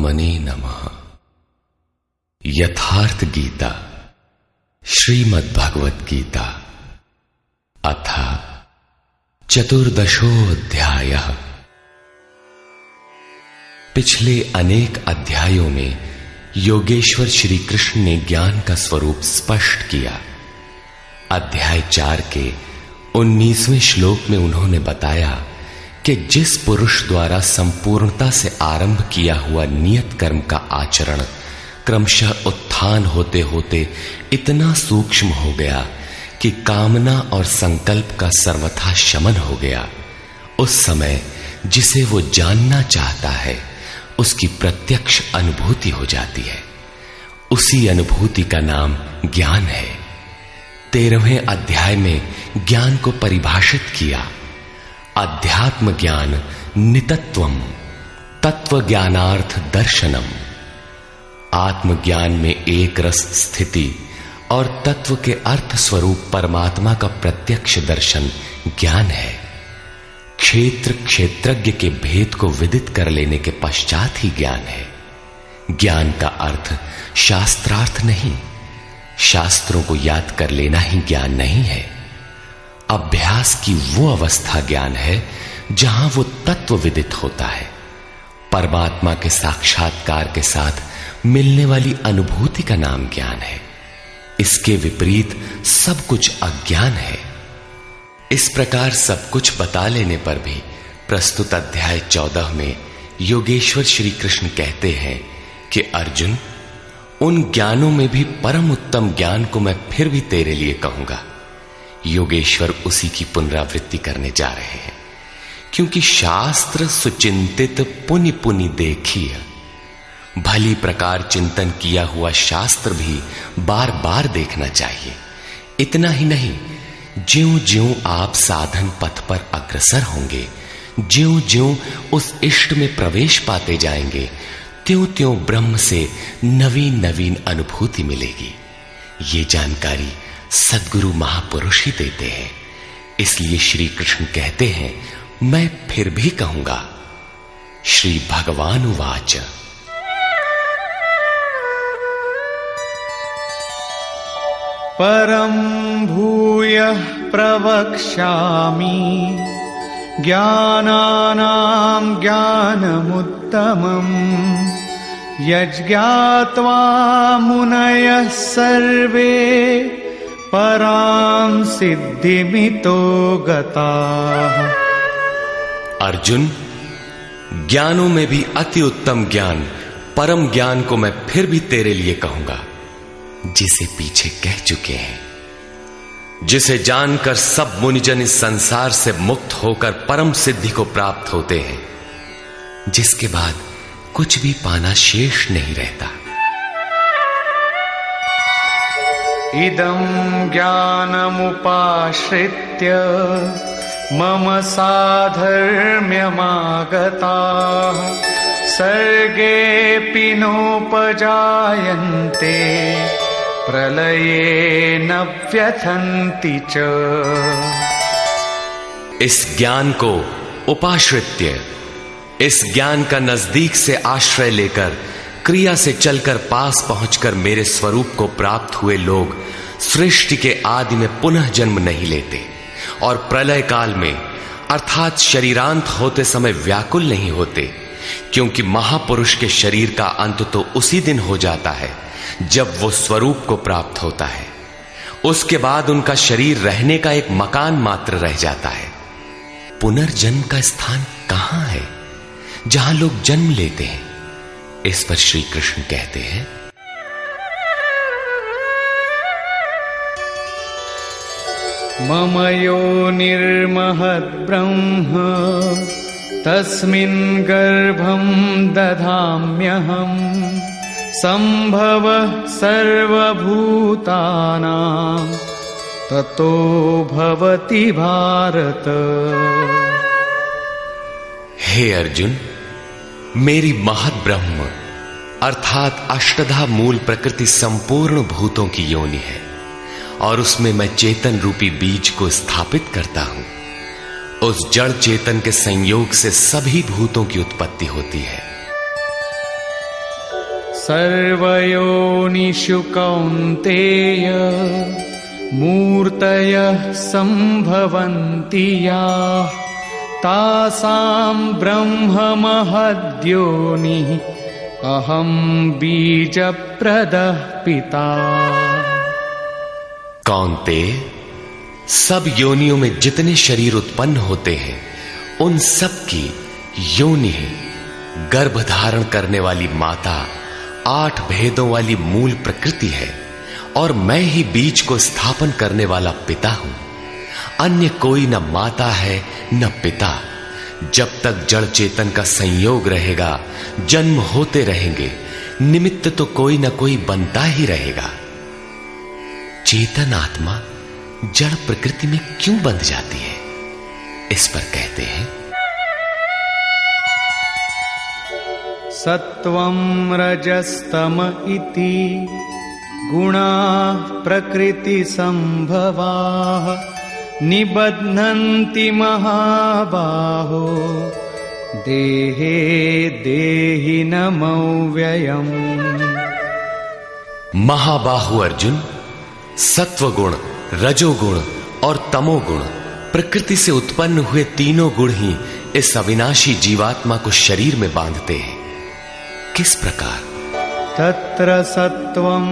परमात्मने नमः। यथार्थ गीता श्रीमद्भगवत गीता अथ चतुर्दशोऽध्यायः। पिछले अनेक अध्यायों में योगेश्वर श्री कृष्ण ने ज्ञान का स्वरूप स्पष्ट किया। अध्याय 4 के 19वें श्लोक में उन्होंने बताया कि जिस पुरुष द्वारा संपूर्णता से आरंभ किया हुआ नियत कर्म का आचरण क्रमशः उत्थान होते होते इतना सूक्ष्म हो गया कि कामना और संकल्प का सर्वथा शमन हो गया, उस समय जिसे वो जानना चाहता है उसकी प्रत्यक्ष अनुभूति हो जाती है। उसी अनुभूति का नाम ज्ञान है। 13वें अध्याय में ज्ञान को परिभाषित किया। अध्यात्म ज्ञान नितत्वम तत्व ज्ञानार्थ दर्शनम। आत्मज्ञान में एक रस स्थिति और तत्व के अर्थ स्वरूप परमात्मा का प्रत्यक्ष दर्शन ज्ञान है। क्षेत्र क्षेत्रज्ञ के भेद को विदित कर लेने के पश्चात ही ज्ञान है। ज्ञान का अर्थ शास्त्रार्थ नहीं, शास्त्रों को याद कर लेना ही ज्ञान नहीं है। अभ्यास की वो अवस्था ज्ञान है जहां वो तत्व विदित होता है। परमात्मा के साक्षात्कार के साथ मिलने वाली अनुभूति का नाम ज्ञान है। इसके विपरीत सब कुछ अज्ञान है। इस प्रकार सब कुछ बता लेने पर भी प्रस्तुत अध्याय 14 में योगेश्वर श्री कृष्ण कहते हैं कि अर्जुन, उन ज्ञानों में भी परम उत्तम ज्ञान को मैं फिर भी तेरे लिए कहूंगा। योगेश्वर उसी की पुनरावृत्ति करने जा रहे हैं, क्योंकि शास्त्र सुचिंतित पुनि पुनि देखिए। भली प्रकार चिंतन किया हुआ शास्त्र भी बार बार देखना चाहिए। इतना ही नहीं, ज्यों ज्यों आप साधन पथ पर अग्रसर होंगे, ज्यों ज्यों उस इष्ट में प्रवेश पाते जाएंगे, त्यों त्यों ब्रह्म से नवीन नवीन अनुभूति मिलेगी। ये जानकारी सद्गुरु महापुरुष ही देते हैं। इसलिए श्री कृष्ण कहते हैं, मैं फिर भी कहूंगा। श्री भगवान उवाच परम भूयः प्रवक्ष्यामि ज्ञानानां ज्ञानमुत्तमम् यज्ञात्वा मुनयः सर्वे परां सिद्धिमितो गताः। अर्जुन, ज्ञानों में भी अति उत्तम ज्ञान परम ज्ञान को मैं फिर भी तेरे लिए कहूंगा, जिसे पीछे कह चुके हैं। जिसे जानकर सब मुनिजन इस संसार से मुक्त होकर परम सिद्धि को प्राप्त होते हैं, जिसके बाद कुछ भी पाना शेष नहीं रहता। इदं ज्ञानमुपाश्रित्य मम साधर्म्यमागताः सर्गेऽपि नोपजायन्ते प्रलये न व्यथन्ति च। इस ज्ञान को उपाश्रित्य, इस ज्ञान का नजदीक से आश्रय लेकर क्रिया से चलकर पास पहुंचकर मेरे स्वरूप को प्राप्त हुए लोग सृष्टि के आदि में पुनः जन्म नहीं लेते और प्रलय काल में अर्थात शरीरांत होते समय व्याकुल नहीं होते, क्योंकि महापुरुष के शरीर का अंत तो उसी दिन हो जाता है जब वो स्वरूप को प्राप्त होता है। उसके बाद उनका शरीर रहने का एक मकान मात्र रह जाता है। पुनर्जन्म का स्थान कहां है जहां लोग जन्म लेते हैं? इस पर श्री कृष्ण कहते हैं, मम योनिर्महद् ब्रह्म तस्मिन् गर्भं दधाम्यहम् सम्भवः सर्वभूतानां ततो भवति भारत। हे अर्जुन, मेरी महद ब्रह्म अर्थात अष्टधा मूल प्रकृति संपूर्ण भूतों की योनि है और उसमें मैं चेतन रूपी बीज को स्थापित करता हूं। उस जड़ चेतन के संयोग से सभी भूतों की उत्पत्ति होती है। सर्वयोनिषु कौन्तेय मूर्तयः सम्भवन्ति याः तासां ब्रह्ममहद्योनिः अहं बीजप्रदः पिता। कौन्तेय, सब योनियों में जितने शरीर उत्पन्न होते हैं उन सब की योनि है गर्भ धारण करने वाली माता, 8 भेदों वाली मूल प्रकृति है और मैं ही बीज को स्थापन करने वाला पिता हूं। अन्य कोई न माता है न पिता। जब तक जड़ चेतन का संयोग रहेगा जन्म होते रहेंगे, निमित्त तो कोई न कोई बनता ही रहेगा। चेतन आत्मा जड़ प्रकृति में क्यों बंध जाती है? इस पर कहते हैं सत्वं रजस्तम इति गुणाः प्रकृति संभवाः निबध्नन्ति महाबाहो देहे देहिनमव्ययम्। महाबाहु अर्जुन, सत्वगुण, रजोगुण और तमोगुण प्रकृति से उत्पन्न हुए तीनों गुण ही इस अविनाशी जीवात्मा को शरीर में बांधते हैं। किस प्रकार? तत्र सत्वं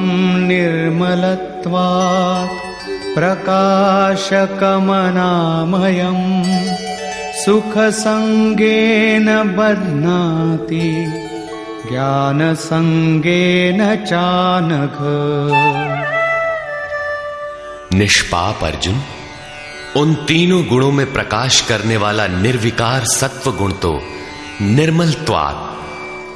निर्मलत्वात् प्रकाशकमनामयम् सुखसंगेन बध्नाति ज्ञानसंगेन चानघ। निष्पाप अर्जुन, उन तीनों गुणों में प्रकाश करने वाला निर्विकार सत्व गुण तो निर्मलत्वात्,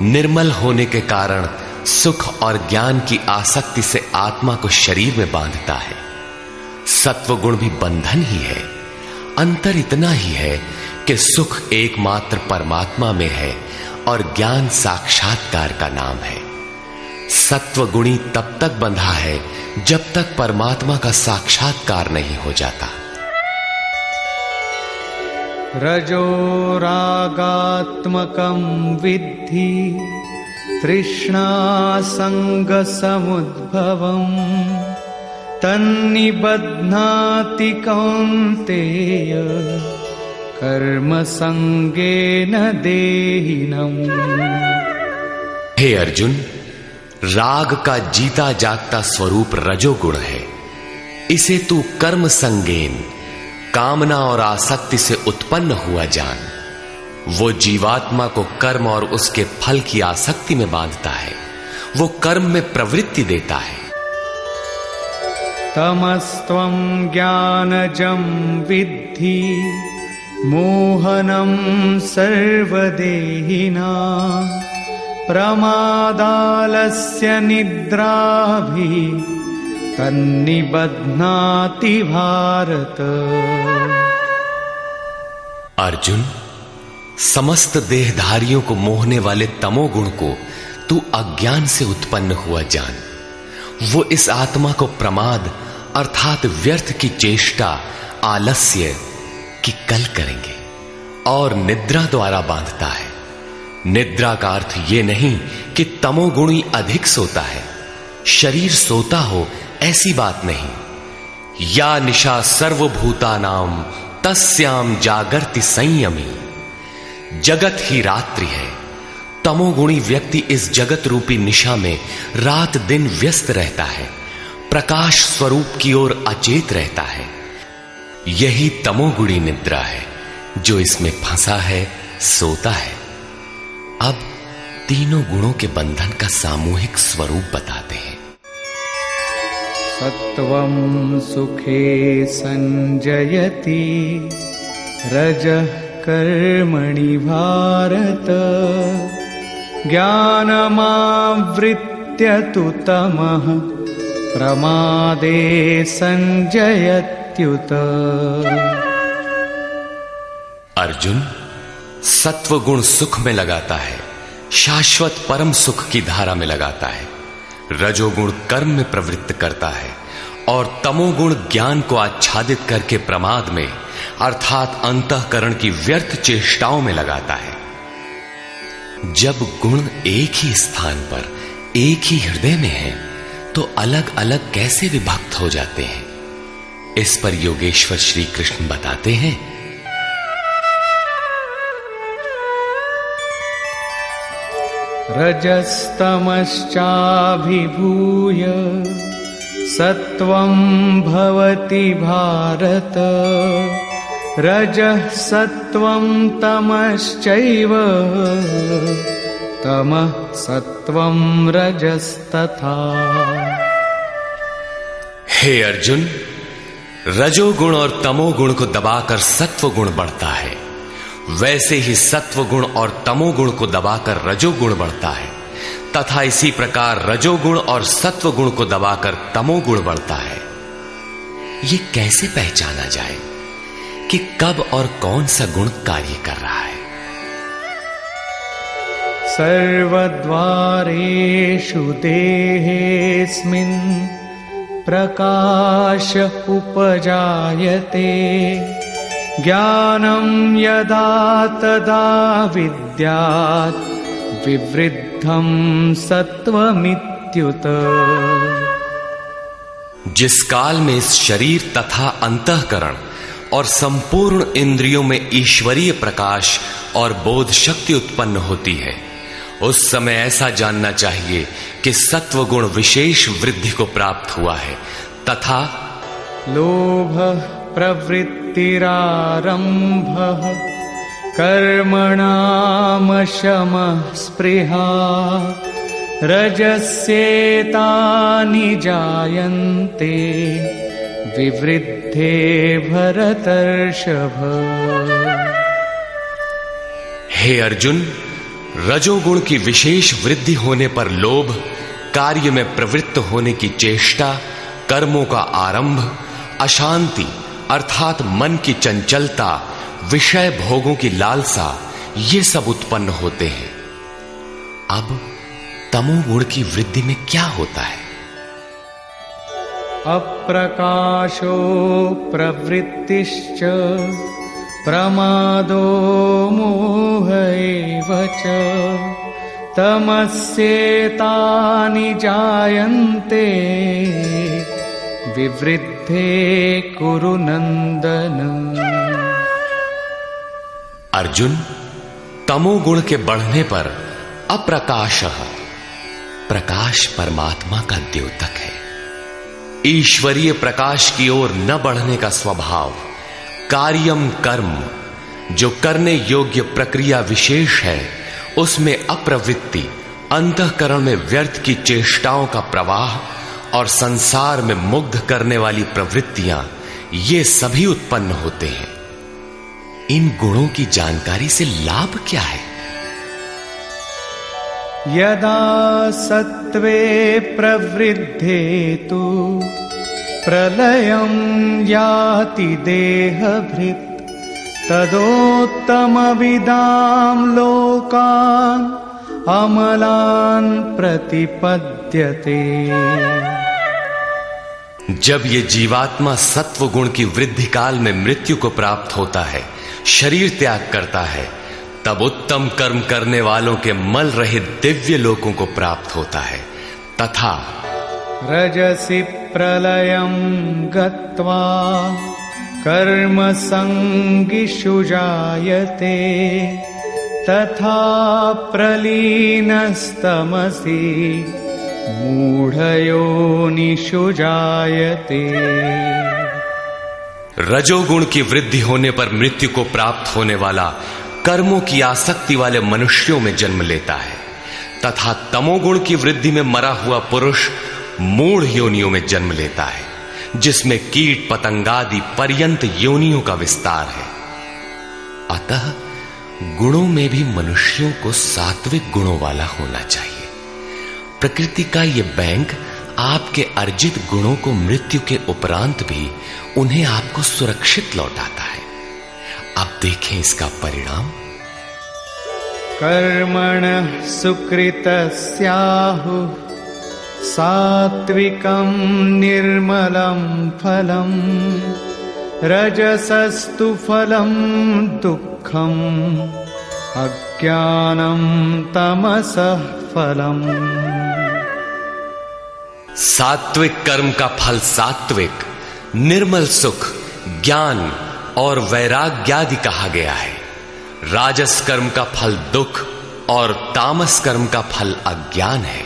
निर्मल होने के कारण सुख और ज्ञान की आसक्ति से आत्मा को शरीर में बांधता है। सत्व गुण भी बंधन ही है। अंतर इतना ही है कि सुख एकमात्र परमात्मा में है और ज्ञान साक्षात्कार का नाम है। सत्व गुणी तब तक बंधा है जब तक परमात्मा का साक्षात्कार नहीं हो जाता। रजो रागात्मकं विद्धि तृष्णा संग समुद्भवम् तन्निबध्नाति कौन्तेय कर्म संगेन देहिनम्। हे अर्जुन, राग का जीता जागता स्वरूप रजोगुण है। इसे तू कर्म संगेन, कामना और आसक्ति से उत्पन्न हुआ जान। वो जीवात्मा को कर्म और उसके फल की आसक्ति में बांधता है। वो कर्म में प्रवृत्ति देता है। तमस्त्वं ज्ञानजं विद्धि मोहनं सर्वदेहिनां प्रमादालस्य निद्राभिः तन्निबध्नाति भारत। अर्जुन, समस्त देहधारियों को मोहने वाले तमोगुण को तू अज्ञान से उत्पन्न हुआ जान। वो इस आत्मा को प्रमाद अर्थात व्यर्थ की चेष्टा, आलस्य की कल करेंगे और निद्रा द्वारा बांधता है। निद्रा का अर्थ यह नहीं कि तमोगुणी अधिक सोता है, शरीर सोता हो ऐसी बात नहीं। या निशा सर्वभूतानाम तस्याम जागर्ति संयमी। जगत ही रात्रि है। तमोगुणी व्यक्ति इस जगत रूपी निशा में रात दिन व्यस्त रहता है, प्रकाश स्वरूप की ओर अचेत रहता है। यही तमोगुणी निद्रा है जो इसमें फंसा है, सोता है। अब तीनों गुणों के बंधन का सामूहिक स्वरूप बताते हैं। सत्वं सुखे संजयति रजः कर्मणि भारत ज्ञानमावृत्य तु तमः प्रमादे संजयत्युत। अर्जुन, सत्वगुण सुख में लगाता है, शाश्वत परम सुख की धारा में लगाता है। रजोगुण कर्म में प्रवृत्त करता है और तमोगुण ज्ञान को आच्छादित करके प्रमाद में अर्थात अंतःकरण की व्यर्थ चेष्टाओं में लगाता है। जब गुण एक ही स्थान पर एक ही हृदय में हैं, तो अलग अलग कैसे विभक्त हो जाते हैं? इस पर योगेश्वर श्री कृष्ण बताते हैं, रजस्तमश्चाभिभूय सत्वं भवति भारत, रजः सत्वं तमश्चैव तमः सत्वं रजस्तथा। हे अर्जुन, रजोगुण और तमोगुण को दबाकर सत्वगुण बढ़ता है, वैसे ही सत्वगुण और तमोगुण को दबाकर रजोगुण बढ़ता है, तथा इसी प्रकार रजोगुण और सत्वगुण को दबाकर तमोगुण बढ़ता है। ये कैसे पहचाना जाए कि कब और कौन सा गुण कार्य कर रहा है? सर्वद्वारेषु देहेऽस्मिन् प्रकाश उपजायते, ज्ञानं यदा तदा विद्यात् विवृद्धं सत्वमित्युत। जिस काल में इस शरीर तथा अंतःकरण और संपूर्ण इंद्रियों में ईश्वरीय प्रकाश और बोध शक्ति उत्पन्न होती है, उस समय ऐसा जानना चाहिए कि सत्वगुण विशेष वृद्धि को प्राप्त हुआ है, तथा लोभ प्रवृत्तिरारंभः कर्मणामशमः स्पृहा, रजस्येतानि जायन्ते विवृद्धे भरतर्षभ। हे अर्जुन, रजोगुण की विशेष वृद्धि होने पर लोभ, कार्य में प्रवृत्त होने की चेष्टा, कर्मों का आरंभ, अशांति अर्थात मन की चंचलता, विषय भोगों की लालसा, ये सब उत्पन्न होते हैं। अब तमोगुण की वृद्धि में क्या होता है? अप्रकाशो प्रवृत्तिश्च प्रमादो मोह एव च, तमस्येतानि जायन्ते विवृद्धे कुरु नंदन। अर्जुन, तमोगुण के बढ़ने पर अप्रकाशः, प्रकाश परमात्मा का द्योतक है। ईश्वरीय प्रकाश की ओर न बढ़ने का स्वभाव, कार्यम कर्म, जो करने योग्य प्रक्रिया विशेष है, उसमें अप्रवृत्ति, अंतःकरण में व्यर्थ की चेष्टाओं का प्रवाह और संसार में मुग्ध करने वाली प्रवृत्तियां, ये सभी उत्पन्न होते हैं। इन गुणों की जानकारी से लाभ क्या है? यदा सत्वे प्रवृद्धे तु प्रलयं याति देहभृत्, तदोत्तमविदां लोकान् अमलान् प्रतिपद्यते। जब ये जीवात्मा सत्व गुण की वृद्धि काल में मृत्यु को प्राप्त होता है, शरीर त्याग करता है, तब उत्तम कर्म करने वालों के मल रहित दिव्य लोकों को प्राप्त होता है, तथा रजसि प्रलयं गत्वा कर्म संगिषु जायते, तथा प्रलीनस्तमसि मूढ़योनिषु जायते। रजोगुण की वृद्धि होने पर मृत्यु को प्राप्त होने वाला कर्मों की आसक्ति वाले मनुष्यों में जन्म लेता है, तथा तमोगुण की वृद्धि में मरा हुआ पुरुष मूढ़ योनियों में जन्म लेता है, जिसमें कीट पतंगादि पर्यंत योनियों का विस्तार है। अतः गुणों में भी मनुष्यों को सात्विक गुणों वाला होना चाहिए। प्रकृति का यह बैंक आपके अर्जित गुणों को मृत्यु के उपरांत भी उन्हें आपको सुरक्षित लौटाता है। अब देखें इसका परिणाम। कर्मणः सुकृतस्याहुः सात्विकं निर्मलं फलं, रजसस्तु फलं दुःखम् अज्ञानं तमसः फलम्। सात्विक कर्म का फल सात्विक, निर्मल सुख, ज्ञान और वैराग्यादि कहा गया है। राजस कर्म का फल दुख और तामस कर्म का फल अज्ञान है।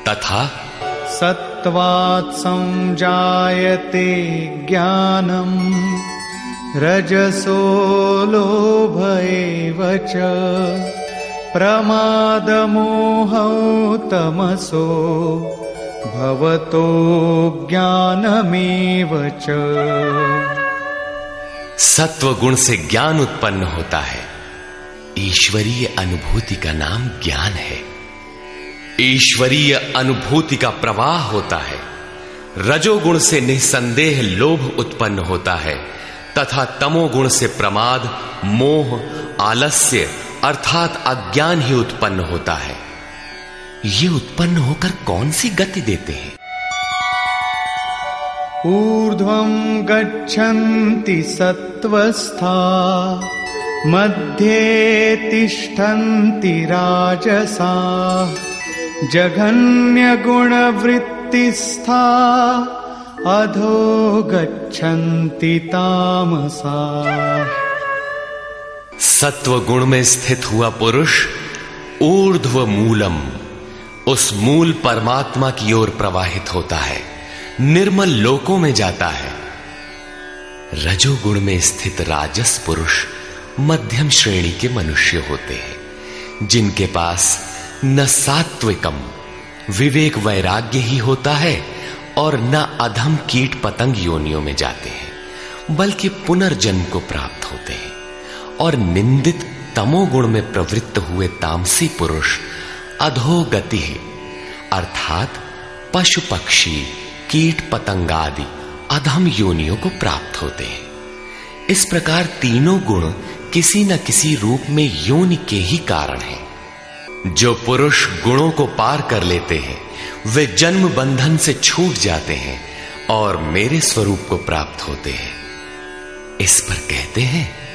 तथा सत्वात् संजायते ज्ञानम रजसो लोभ एव च प्रमादमोहौ तमसो भवतो ज्ञानमेव च। सत्व गुण से ज्ञान उत्पन्न होता है। ईश्वरीय अनुभूति का नाम ज्ञान है। ईश्वरीय अनुभूति का प्रवाह होता है। रजोगुण से निसंदेह लोभ उत्पन्न होता है तथा तमोगुण से प्रमाद, मोह, आलस्य अर्थात अज्ञान ही उत्पन्न होता है। ये उत्पन्न होकर कौन सी गति देते हैं? ऊर्ध्वं गच्छन्ति सत्त्वस्था मध्ये तिष्ठन्ति राजसाः जघन्य गुणवृत्तिस्था अधो गच्छन्ति तामसाः। सत्व गुण में स्थित हुआ पुरुष ऊर्ध्व मूलम, उस मूल परमात्मा की ओर प्रवाहित होता है, निर्मल लोकों में जाता है। रजोगुण में स्थित राजस पुरुष मध्यम श्रेणी के मनुष्य होते हैं, जिनके पास न सात्विकम विवेक वैराग्य ही होता है और न अधम कीट पतंग योनियों में जाते हैं, बल्कि पुनर्जन्म को प्राप्त होते हैं। और निंदित तमोगुण में प्रवृत्त हुए तामसी पुरुष अधोगति अर्थात पशु पक्षी कीट पतंगादि अधम योनियों को प्राप्त होते हैं। इस प्रकार तीनों गुण किसी न किसी रूप में योनि के ही कारण हैं। जो पुरुष गुणों को पार कर लेते हैं वे जन्म बंधन से छूट जाते हैं और मेरे स्वरूप को प्राप्त होते हैं। इस पर कहते हैं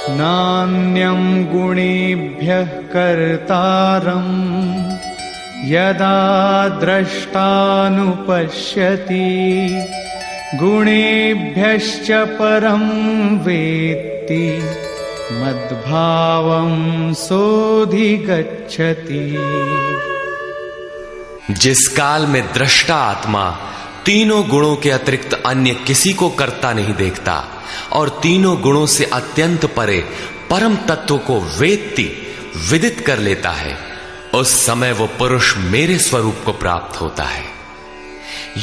नान्यं गुणेभ्यः कर्तारं यदा द्रष्टानुपश्यति गुणेभ्यश्च परं वेत्ति मद्भावं सोऽधिगच्छति। जिस काल में दृष्टा आत्मा तीनों गुणों के अतिरिक्त अन्य किसी को करता नहीं देखता और तीनों गुणों से अत्यंत परे परम तत्व को वेत्ति विदित कर लेता है, उस समय वो पुरुष मेरे स्वरूप को प्राप्त होता है।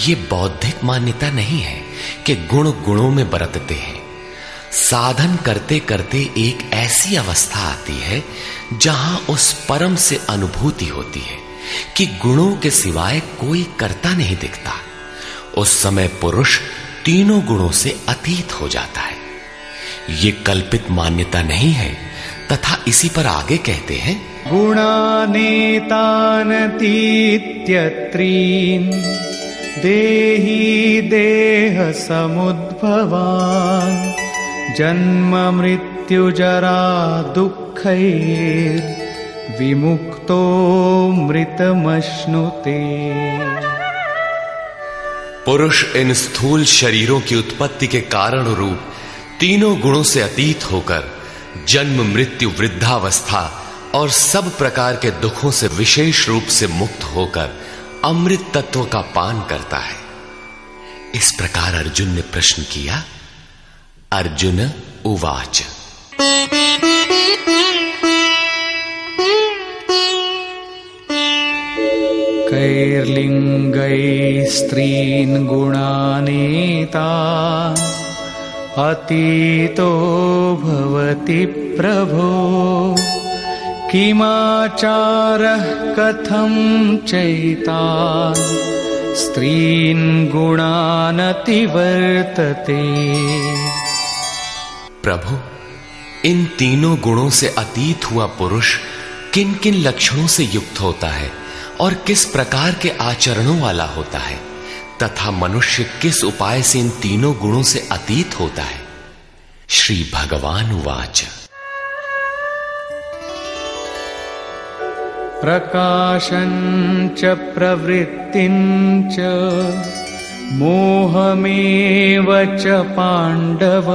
ये बौद्धिक मान्यता नहीं है कि गुण गुणों में बरतते हैं। साधन करते करते एक ऐसी अवस्था आती है जहां उस परम से अनुभूति होती है कि गुणों के सिवाय कोई करता नहीं दिखता। उस समय पुरुष तीनों गुणों से अतीत हो जाता है। ये कल्पित मान्यता नहीं है। तथा इसी पर आगे कहते हैं गुणानेतानतीत्यत्रीन् देहि देह समुद्भवान् जन्म मृत्यु जरा दुःखैर् विमुक्तो मृतमश्नुते। पुरुष इन स्थूल शरीरों की उत्पत्ति के कारण रूप तीनों गुणों से अतीत होकर जन्म मृत्यु वृद्धावस्था और सब प्रकार के दुखों से विशेष रूप से मुक्त होकर अमृत तत्व का पान करता है। इस प्रकार अर्जुन ने प्रश्न किया। अर्जुन उवाच कैर्लिङ्गैः स्त्रीन् गुणानेतान् अतीतो भवति प्रभो किमाचारः कथं चैतान् स्त्रीन् गुणानतिवर्तते। प्रभु, इन तीनों गुणों से अतीत हुआ पुरुष किन किन लक्षणों से युक्त होता है और किस प्रकार के आचरणों वाला होता है तथा मनुष्य किस उपाय से इन तीनों गुणों से अतीत होता है। श्री भगवान उवाच प्रकाशञ्च प्रवृत्तिञ्च मोहमेव च पाण्डव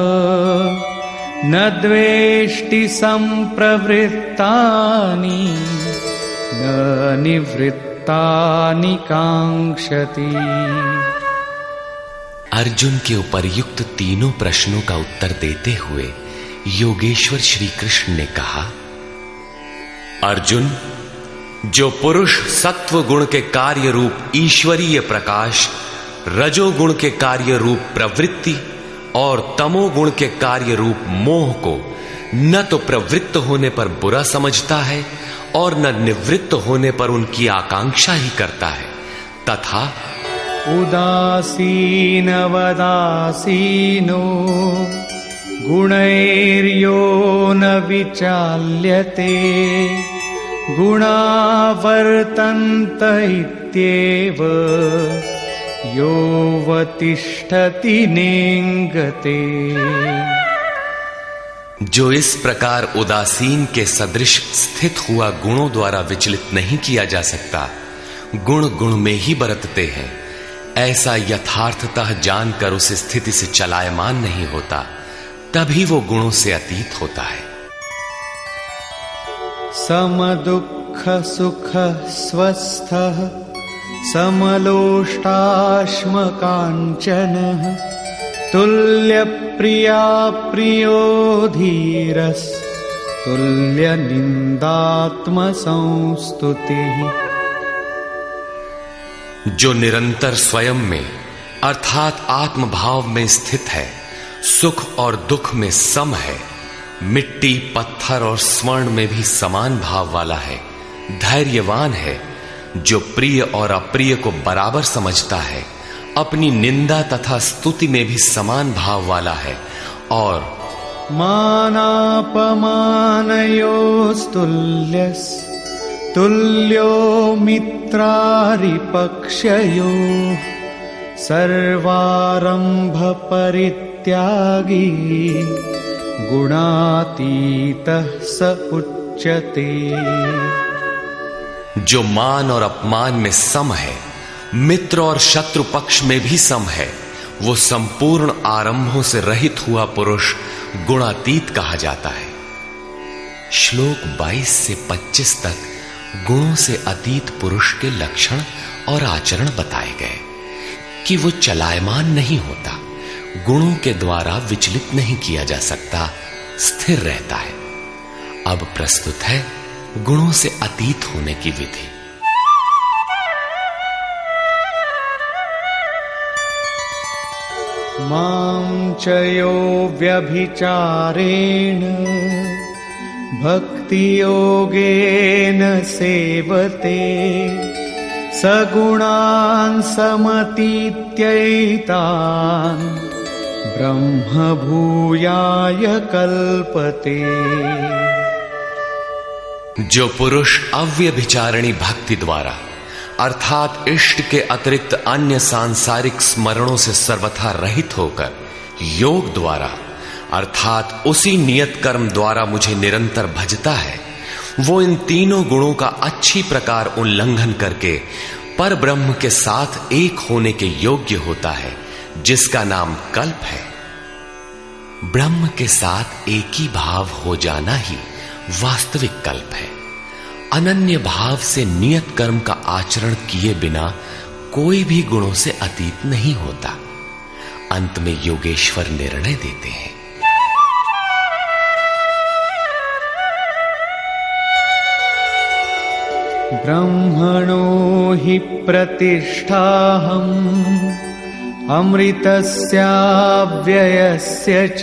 न द्वेष्टि सम्प्रवृत्तानि न निवृत्तानि कांक्षति। अर्जुन के उपर्युक्त तीनों प्रश्नों का उत्तर देते हुए योगेश्वर श्री कृष्ण ने कहा, अर्जुन, जो पुरुष सत्व गुण के कार्य रूप ईश्वरीय प्रकाश, रजोगुण के कार्य रूप प्रवृत्ति और तमोगुण के कार्य रूप मोह को न तो प्रवृत्त होने पर बुरा समझता है और न निवृत्त होने पर उनकी आकांक्षा ही करता है, तथा उदासीनवदासीनो गुणैर्यो न विचाल्यते गुणा वर्तन्त इत्येव योऽवतिष्ठति नेङ्गते। जो इस प्रकार उदासीन के सदृश स्थित हुआ गुणों द्वारा विचलित नहीं किया जा सकता, गुण गुण में ही बरतते हैं, ऐसा यथार्थतः जानकर उस स्थिति से चलायमान नहीं होता, तभी वो गुणों से अतीत होता है। समदुःख सुख स्वस्थः समलोष्टाश्मकाञ्चनः तुल्यप्रिया प्रियो धीरस् तुल्यनिन्दात्मसंस्तुतिः। जो निरंतर स्वयं में अर्थात आत्मभाव में स्थित है, सुख और दुख में सम है, मिट्टी पत्थर और स्वर्ण में भी समान भाव वाला है, धैर्यवान है, जो प्रिय और अप्रिय को बराबर समझता है, अपनी निंदा तथा स्तुति में भी समान भाव वाला है, और मानापमानयोस्तुल्यस् तुल्यो मित्रारिपक्षयोः सर्वारंभ परित्यागी गुणातीतः स उच्यते। जो मान और अपमान में सम है, मित्र और शत्रु पक्ष में भी सम है, वो संपूर्ण आरंभों से रहित हुआ पुरुष गुणातीत कहा जाता है। श्लोक 22 से 25 तक गुणों से अतीत पुरुष के लक्षण और आचरण बताए गए कि वो चलायमान नहीं होता, गुणों के द्वारा विचलित नहीं किया जा सकता, स्थिर रहता है। अब प्रस्तुत है गुणों से अतीत होने की विधि। मां च यो व्यभिचारेण भक्ति योगेन सेवते सगुणान् समतीत्यैतान् ब्रह्म भूयाय कल्पते। जो पुरुष अव्यभिचारिणी भक्ति द्वारा अर्थात इष्ट के अतिरिक्त अन्य सांसारिक स्मरणों से सर्वथा रहित होकर योग द्वारा अर्थात उसी नियत कर्म द्वारा मुझे निरंतर भजता है, वो इन तीनों गुणों का अच्छी प्रकार उल्लंघन करके पर ब्रह्म के साथ एक होने के योग्य होता है, जिसका नाम कल्प है। ब्रह्म के साथ एक ही भाव हो जाना ही वास्तविक कल्प है। अनन्य भाव से नियत कर्म का आचरण किए बिना कोई भी गुणों से अतीत नहीं होता। अंत में योगेश्वर निर्णय देते हैं, ब्रह्मणो हि प्रतिष्ठाहम् अमृतस्याव्ययस्य च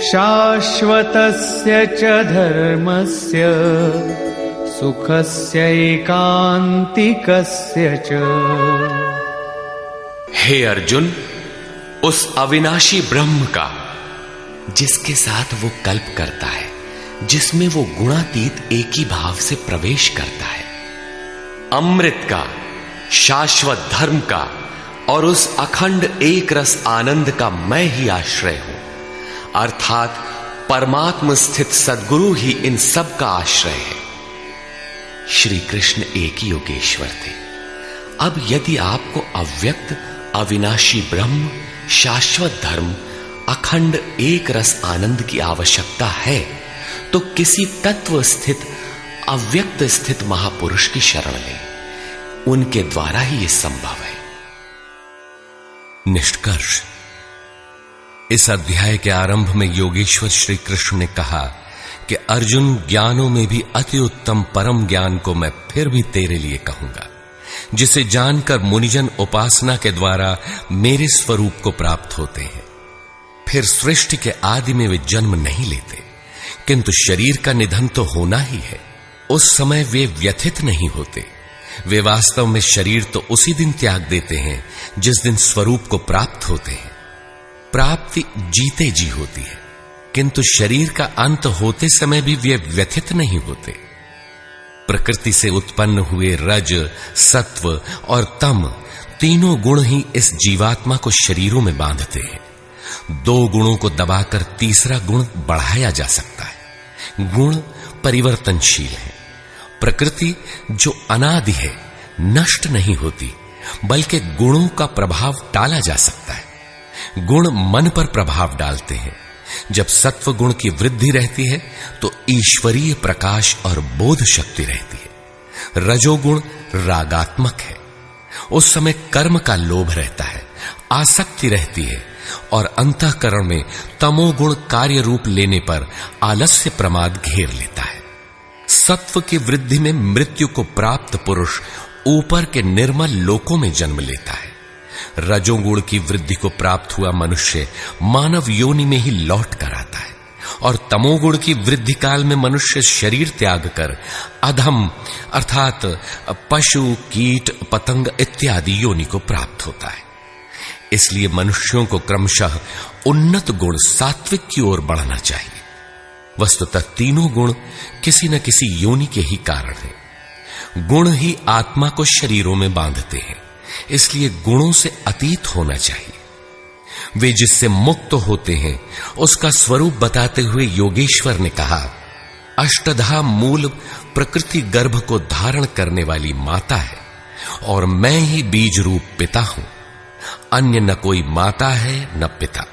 शाश्वतस्य च धर्मस्य सुखस्यैकान्तिकस्य च। हे अर्जुन, उस अविनाशी ब्रह्म का जिसके साथ वो कल्प करता है, जिसमें वो गुणातीत एक ही भाव से प्रवेश करता है, अमृत का, शाश्वत धर्म का और उस अखंड एक रस आनंद का मैं ही आश्रय हूं, अर्थात परमात्म स्थित सद्गुरु ही इन सब का आश्रय है। श्री कृष्ण एक ही योगेश्वर थे। अब यदि आपको अव्यक्त अविनाशी ब्रह्म, शाश्वत धर्म, अखंड एक रस आनंद की आवश्यकता है तो किसी तत्व स्थित अव्यक्त स्थित महापुरुष की शरण लें। उनके द्वारा ही यह संभव है। निष्कर्ष, इस अध्याय के आरंभ में योगेश्वर श्री कृष्ण ने कहा कि अर्जुन, ज्ञानों में भी अति उत्तम परम ज्ञान को मैं फिर भी तेरे लिए कहूंगा, जिसे जानकर मुनिजन उपासना के द्वारा मेरे स्वरूप को प्राप्त होते हैं। फिर सृष्टि के आदि में वे जन्म नहीं लेते, किंतु शरीर का निधन तो होना ही है। उस समय वे व्यथित नहीं होते। वे वास्तव में शरीर तो उसी दिन त्याग देते हैं जिस दिन स्वरूप को प्राप्त होते हैं। प्राप्ति जीते जी होती है, किंतु शरीर का अंत होते समय भी वे व्यथित नहीं होते। प्रकृति से उत्पन्न हुए रज, सत्व और तम तीनों गुण ही इस जीवात्मा को शरीरों में बांधते हैं। दो गुणों को दबाकर तीसरा गुण बढ़ाया जा सकता है। गुण परिवर्तनशील है। प्रकृति जो अनादि है, नष्ट नहीं होती, बल्कि गुणों का प्रभाव टाला जा सकता है। गुण मन पर प्रभाव डालते हैं। जब सत्व गुण की वृद्धि रहती है तो ईश्वरीय प्रकाश और बोध शक्ति रहती है। रजोगुण रागात्मक है। उस समय कर्म का लोभ रहता है, आसक्ति रहती है, और अंतःकरण में तमोगुण कार्य रूप लेने पर आलस्य प्रमाद घेर लेता है। सत्व की वृद्धि में मृत्यु को प्राप्त पुरुष ऊपर के निर्मल लोकों में जन्म लेता है। रजोगुण की वृद्धि को प्राप्त हुआ मनुष्य मानव योनि में ही लौट कर आता है, और तमोगुण की वृद्धि काल में मनुष्य शरीर त्याग कर अधम अर्थात पशु, कीट, पतंग इत्यादि योनि को प्राप्त होता है। इसलिए मनुष्यों को क्रमशः उन्नत गुण सात्विक की ओर बढ़ना चाहिए। वस्तुतः तीनों गुण किसी न किसी योनि के ही कारण हैं। गुण ही आत्मा को शरीरों में बांधते हैं, इसलिए गुणों से अतीत होना चाहिए। वे जिससे मुक्त होते हैं उसका स्वरूप बताते हुए योगेश्वर ने कहा, अष्टधा मूल प्रकृति गर्भ को धारण करने वाली माता है और मैं ही बीज रूप पिता हूं। अन्य न कोई माता है न पिता।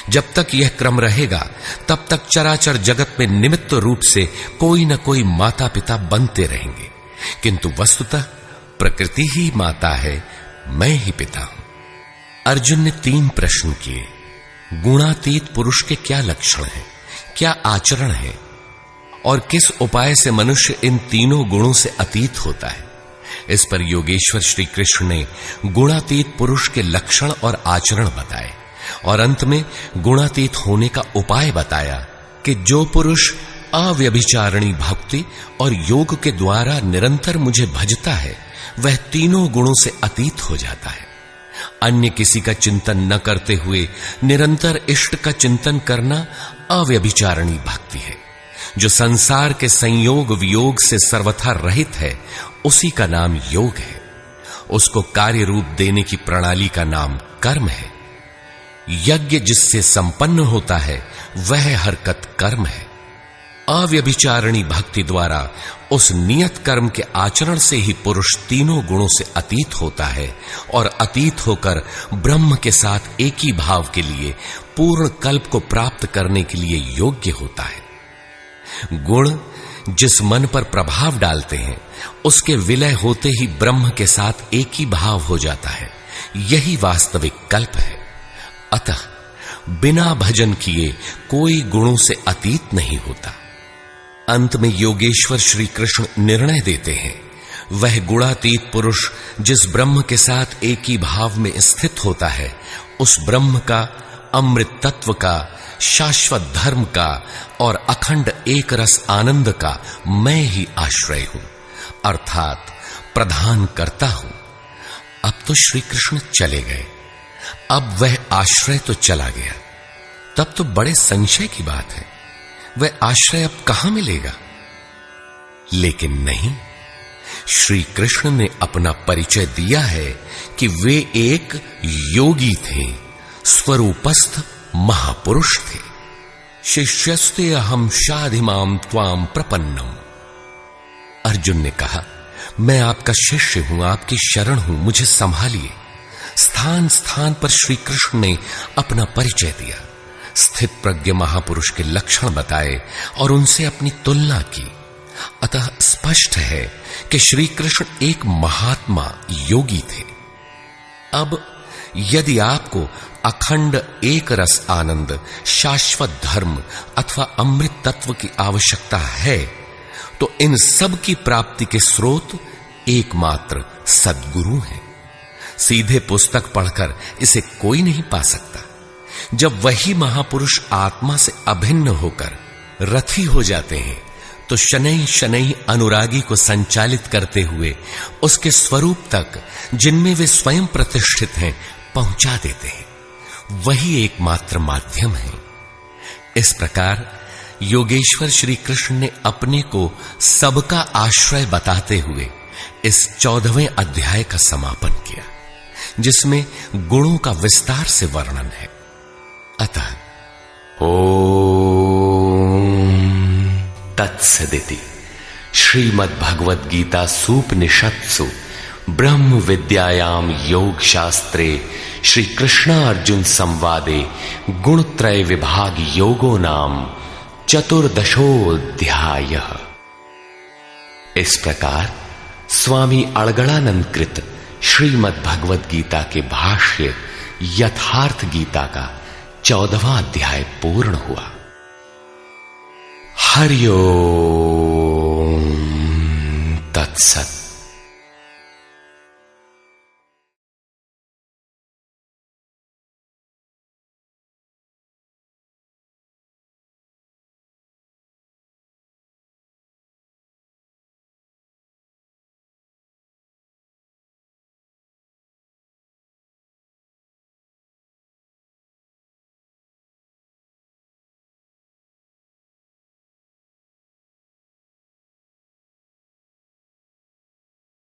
जब तक यह क्रम रहेगा तब तक चराचर जगत में निमित्त रूप से कोई न कोई माता पिता बनते रहेंगे, किंतु वस्तुतः प्रकृति ही माता है, मैं ही पिता हूं। अर्जुन ने 3 प्रश्न किए। गुणातीत पुरुष के क्या लक्षण हैं, क्या आचरण है, और किस उपाय से मनुष्य इन तीनों गुणों से अतीत होता है। इस पर योगेश्वर श्री कृष्ण ने गुणातीत पुरुष के लक्षण और आचरण बताए, और अंत में गुणातीत होने का उपाय बताया कि जो पुरुष अव्यभिचारिणी भक्ति और योग के द्वारा निरंतर मुझे भजता है वह तीनों गुणों से अतीत हो जाता है। अन्य किसी का चिंतन न करते हुए निरंतर इष्ट का चिंतन करना अव्यभिचारिणी भक्ति है। जो संसार के संयोग वियोग से सर्वथा रहित है उसी का नाम योग है। उसको कार्य रूप देने की प्रणाली का नाम कर्म है। यज्ञ जिससे संपन्न होता है वह हरकत कर्म है। अव्यभिचारिणी भक्ति द्वारा उस नियत कर्म के आचरण से ही पुरुष तीनों गुणों से अतीत होता है और अतीत होकर ब्रह्म के साथ एक ही भाव के लिए पूर्ण कल्प को प्राप्त करने के लिए योग्य होता है। गुण जिस मन पर प्रभाव डालते हैं उसके विलय होते ही ब्रह्म के साथ एक ही भाव हो जाता है। यही वास्तविक कल्प है। अतः बिना भजन किए कोई गुणों से अतीत नहीं होता। अंत में योगेश्वर श्री कृष्ण निर्णय देते हैं, वह गुणातीत पुरुष जिस ब्रह्म के साथ एक ही भाव में स्थित होता है उस ब्रह्म का, अमृत तत्व का, शाश्वत धर्म का और अखंड एक रस आनंद का मैं ही आश्रय हूं, अर्थात प्रधान करता हूं। अब तो श्री कृष्ण चले गए। अब वह आश्रय तो चला गया। तब तो बड़े संशय की बात है, वह आश्रय अब कहां मिलेगा। लेकिन नहीं, श्री कृष्ण ने अपना परिचय दिया है कि वे एक योगी थे, स्वरूपस्थ महापुरुष थे। शिष्यस्ते अहम शाधिमाम त्वाम प्रपन्नम। अर्जुन ने कहा, मैं आपका शिष्य हूं, आपकी शरण हूं, मुझे संभालिए। स्थान स्थान पर श्री कृष्ण ने अपना परिचय दिया, स्थित प्रज्ञ महापुरुष के लक्षण बताए और उनसे अपनी तुलना की। अतः स्पष्ट है कि श्री कृष्ण एक महात्मा योगी थे। अब यदि आपको अखंड एक रस आनंद, शाश्वत धर्म अथवा अमृत तत्व की आवश्यकता है तो इन सब की प्राप्ति के स्रोत एकमात्र सद्गुरु हैं। सीधे पुस्तक पढ़कर इसे कोई नहीं पा सकता। जब वही महापुरुष आत्मा से अभिन्न होकर रथी हो जाते हैं तो शनैः शनैः अनुरागी को संचालित करते हुए उसके स्वरूप तक, जिनमें वे स्वयं प्रतिष्ठित हैं, पहुंचा देते हैं। वही एकमात्र माध्यम है। इस प्रकार योगेश्वर श्री कृष्ण ने अपने को सबका आश्रय बताते हुए इस 14वें अध्याय का समापन किया, जिसमें गुणों का विस्तार से वर्णन है। अतः ओम तत्सदिति श्रीमद्भगवद गीता सूपनिषत्सु ब्रह्म विद्यायाम योग शास्त्रे श्री कृष्णार्जुन संवादे गुणत्रय विभाग योगो नाम चतुर्दशोऽध्यायः। इस प्रकार स्वामी अड़गड़ानंद कृत श्रीमद्भगवद गीता के भाष्य यथार्थ गीता का 14वां अध्याय पूर्ण हुआ। हरि ओम तत्सत्।